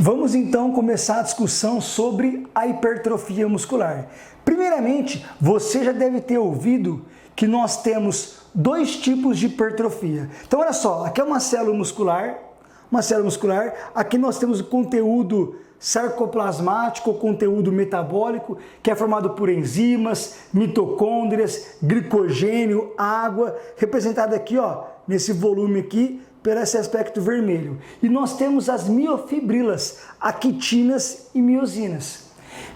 Vamos então começar a discussão sobre a hipertrofia muscular. Primeiramente, você já deve ter ouvido que nós temos dois tipos de hipertrofia. Então olha só, aqui é uma célula muscular, aqui nós temos o conteúdo sarcoplasmático, o conteúdo metabólico, que é formado por enzimas, mitocôndrias, glicogênio, água, representado aqui, ó, nesse volume aqui, por esse aspecto vermelho. E nós temos as miofibrilas, actinas e miosinas.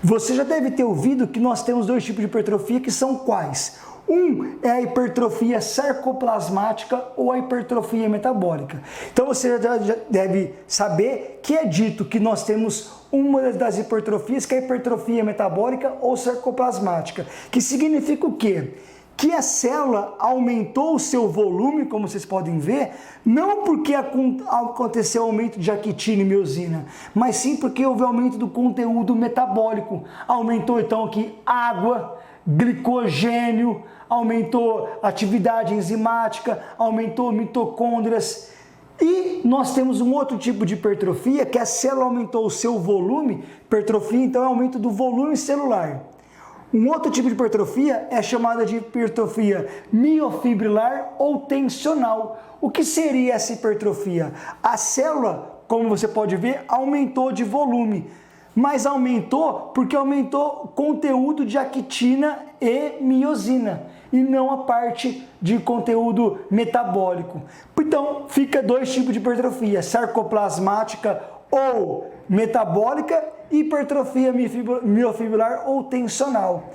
Você já deve ter ouvido que nós temos dois tipos de hipertrofia, que são quais? Um é a hipertrofia sarcoplasmática ou a hipertrofia metabólica. Então você já deve saber que é dito que nós temos uma das hipertrofias, que é a hipertrofia metabólica ou sarcoplasmática, que significa o quê? Que a célula aumentou o seu volume, como vocês podem ver, não porque aconteceu aumento de actina e miosina, mas sim porque houve aumento do conteúdo metabólico. Aumentou então aqui água, glicogênio, aumentou atividade enzimática, aumentou mitocôndrias. E nós temos um outro tipo de hipertrofia, que a célula aumentou o seu volume. Hipertrofia então é aumento do volume celular. Um outro tipo de hipertrofia é chamada de hipertrofia miofibrilar ou tensional. O que seria essa hipertrofia? A célula, como você pode ver, aumentou de volume, mas aumentou porque aumentou o conteúdo de actina e miosina, e não a parte de conteúdo metabólico. Então, fica dois tipos de hipertrofia, sarcoplasmática ou metabólica, hipertrofia miofibrilar ou tensional.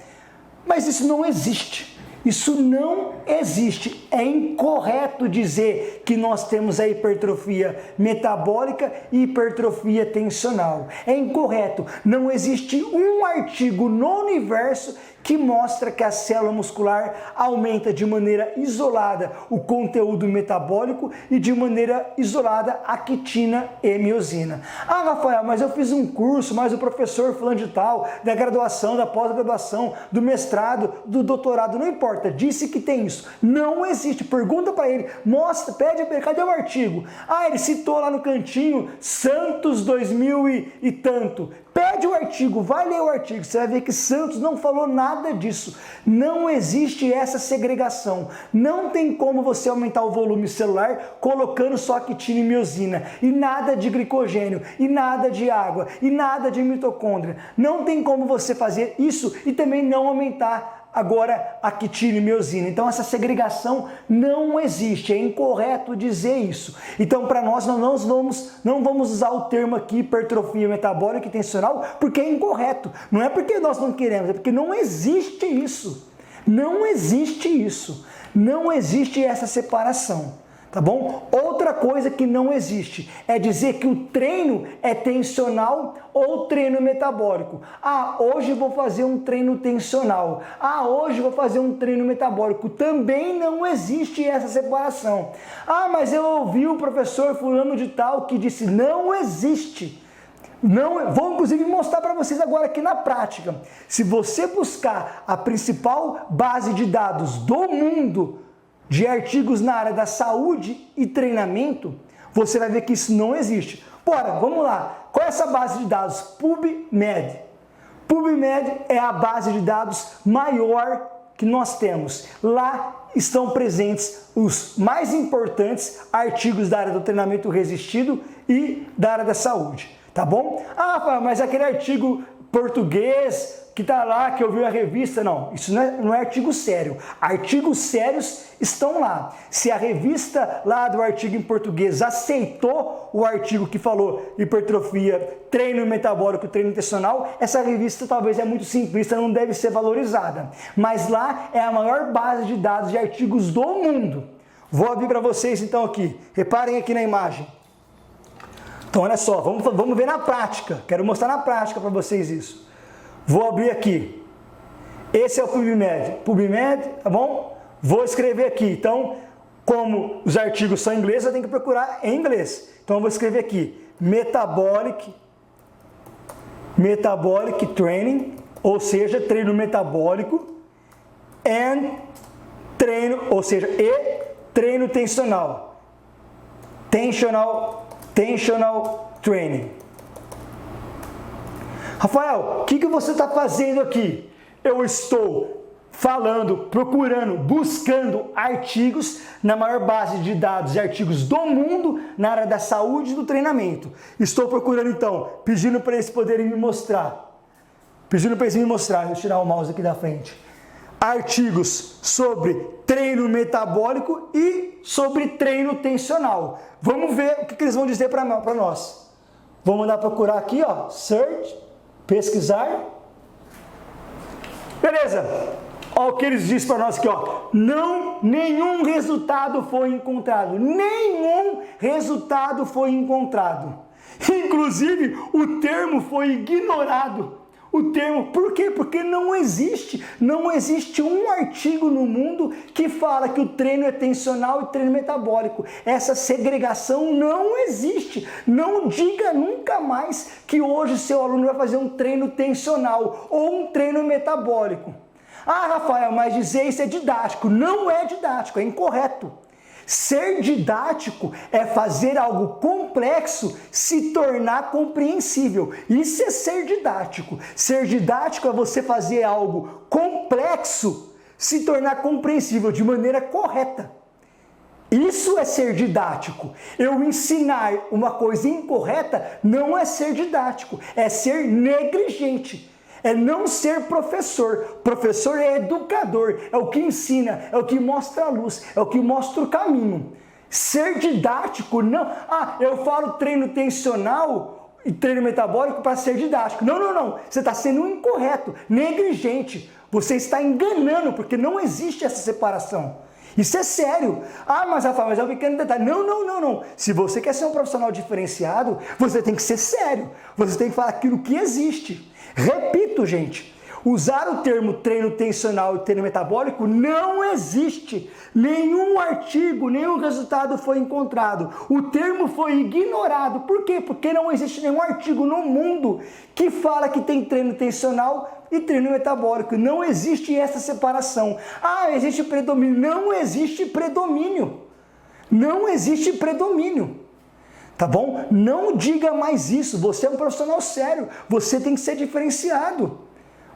Mas isso não existe. Isso não existe. É incorreto dizer que nós temos a hipertrofia metabólica e hipertrofia tensional. É incorreto. Não existe um artigo no universo que mostra que a célula muscular aumenta de maneira isolada o conteúdo metabólico e de maneira isolada a actina e miosina. Ah, Rafael, mas eu fiz um curso, mas o professor fulano de tal, da graduação, da pós-graduação, do mestrado, do doutorado, não importa, disse que tem isso. Não existe. Pergunta para ele, mostra, pede para ele, cadê o artigo? Ah, ele citou lá no cantinho, Santos 2000 e tanto. Pede o artigo, vai ler o artigo, você vai ver que Santos não falou nada disso. Não existe essa segregação. Não tem como você aumentar o volume celular colocando só actina e miosina, e nada de glicogênio, e nada de água, e nada de mitocôndria. Não tem como você fazer isso e também não aumentar agora actina e miosina. Então essa segregação não existe, é incorreto dizer isso. Então para nós não vamos usar o termo aqui hipertrofia metabólica e tensional, porque é incorreto. Não é porque nós não queremos, é porque não existe isso. Não existe isso. Não existe essa separação. Tá bom? Outra coisa que não existe é dizer que o treino é tensional ou treino metabólico. Ah, hoje vou fazer um treino tensional. Ah, hoje vou fazer um treino metabólico. Também não existe essa separação. Ah, mas eu ouvi o professor fulano de tal que disse, não existe. Não, vou inclusive mostrar para vocês agora aqui na prática. Se você buscar a principal base de dados do mundo de artigos na área da saúde e treinamento, você vai ver que isso não existe. Bora, vamos lá. Qual é essa base de dados? PubMed. PubMed é a base de dados maior que nós temos. Lá estão presentes os mais importantes artigos da área do treinamento resistido e da área da saúde. Tá bom? Ah, mas aquele artigo português que está lá, que eu vi a revista, não, isso não é artigo sério. Artigos sérios estão lá. Se a revista lá do artigo em português aceitou o artigo que falou hipertrofia, treino metabólico, treino intencional, essa revista talvez é muito simplista, não deve ser valorizada. Mas lá é a maior base de dados de artigos do mundo. Vou abrir para vocês então aqui. Reparem aqui na imagem. Então olha só, vamos ver na prática. Quero mostrar na prática para vocês isso. Vou abrir aqui. Esse é o PubMed, tá bom? Vou escrever aqui. Então, como os artigos são em inglês, eu tenho que procurar em inglês. Então, eu vou escrever aqui, Metabolic Training, ou seja, treino metabólico, and treino, ou seja, e treino tensional. Tensional Training. Rafael, o que você está fazendo aqui? Eu estou falando, procurando, buscando artigos na maior base de dados e artigos do mundo na área da saúde e do treinamento. Estou procurando então, pedindo para eles poderem me mostrar. Deixa eu tirar o mouse aqui da frente. Artigos sobre treino metabólico e sobre treino tensional. Vamos ver o que eles vão dizer para nós. Vamos mandar procurar aqui, ó, search, pesquisar. Beleza. Olha o que eles dizem para nós aqui, ó. Nenhum resultado foi encontrado. Nenhum resultado foi encontrado. Inclusive, o termo foi ignorado. Por quê? Porque não existe um artigo no mundo que fala que o treino é tensional e treino metabólico. Essa segregação não existe. Não diga nunca mais que hoje seu aluno vai fazer um treino tensional ou um treino metabólico. Ah, Rafael, mas dizer isso é didático. Não é didático, é incorreto. Ser didático é fazer algo complexo se tornar compreensível. Isso é ser didático. Ser didático é você fazer algo complexo se tornar compreensível de maneira correta. Isso é ser didático. Eu ensinar uma coisa incorreta não é ser didático, é ser negligente. É não ser professor. Professor é educador, é o que ensina, é o que mostra a luz, é o que mostra o caminho. Ser didático, não. Ah, eu falo treino tensional e treino metabólico para ser didático. Não. Você está sendo incorreto, negligente. Você está enganando, porque não existe essa separação. Isso é sério. Ah, mas Rafael, mas é um pequeno detalhe. Não. Se você quer ser um profissional diferenciado, você tem que ser sério. Você tem que falar aquilo que existe. Repito, gente, usar o termo treino tensional e treino metabólico não existe. Nenhum artigo, nenhum resultado foi encontrado. O termo foi ignorado. Por quê? Porque não existe nenhum artigo no mundo que fala que tem treino tensional e treino metabólico. Não existe essa separação. Ah, existe predomínio. Não existe predomínio. Não existe predomínio. Tá bom? Não diga mais isso. Você é um profissional sério. Você tem que ser diferenciado.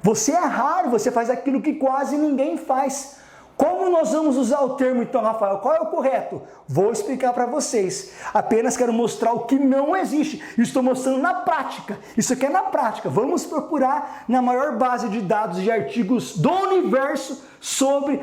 Você é raro, você faz aquilo que quase ninguém faz. Como nós vamos usar o termo então, Rafael? Qual é o correto? Vou explicar para vocês. Apenas quero mostrar o que não existe. Estou mostrando na prática. Isso aqui é na prática. Vamos procurar na maior base de dados de artigos do universo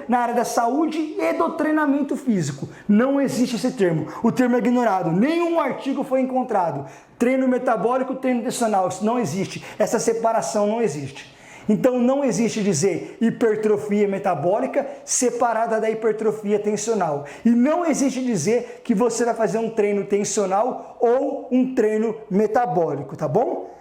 na área da saúde e do treinamento físico. Não existe esse termo. O termo é ignorado. Nenhum artigo foi encontrado. Treino metabólico, treino tensional. Isso não existe. Essa separação não existe. Então não existe dizer hipertrofia metabólica separada da hipertrofia tensional. E não existe dizer que você vai fazer um treino tensional ou um treino metabólico, tá bom?